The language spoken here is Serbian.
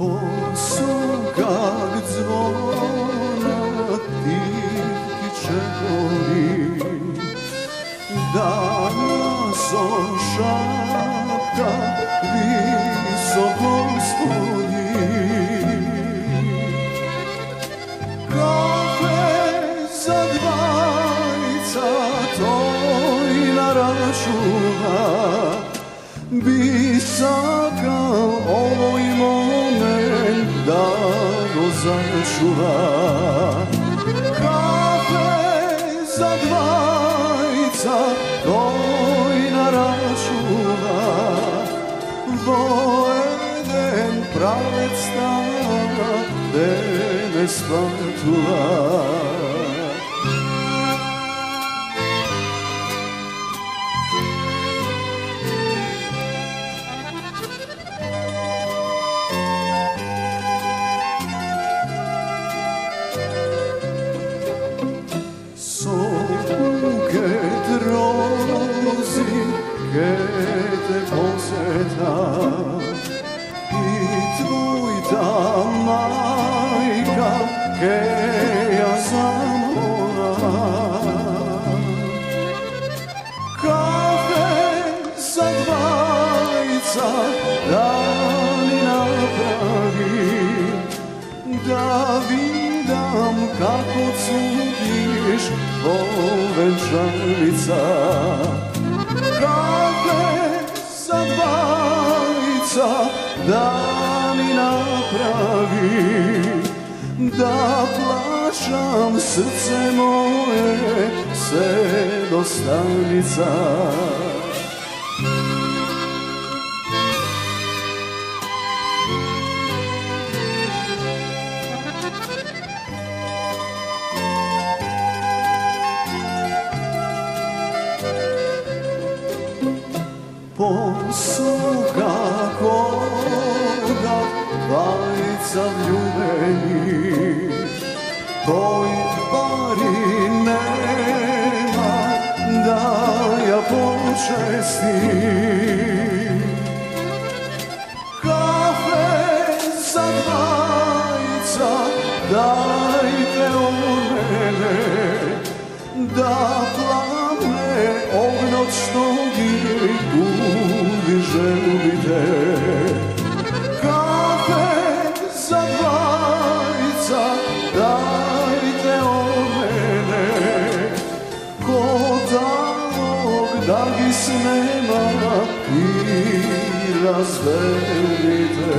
Posłuchać dzwona tichki czerwoni, da nas oszapka wysoko stoi. Kafe za dwajca to i narašuva, bi sakal ovoj moment da go začuva. Kafe za dvajca to i narašuva, vojeden pravec stava tebe spatula. Buket rozi che te poseta i tvoj ta majka che ja zamora. Kafe za dvajca da li napravi, da vidam kako cutiš ko venčanica. Kafe za dvajca da mi napravi, da plašam srce moje sve do stanica. Posłucha koga dvajca vljubeni, toj pari nema da ja počestim. Kafe za dvajca dajte od mene, da plavne ognot što želite. Kafe za dvajca dajte od mene, ko talog da gi snema i razvelite.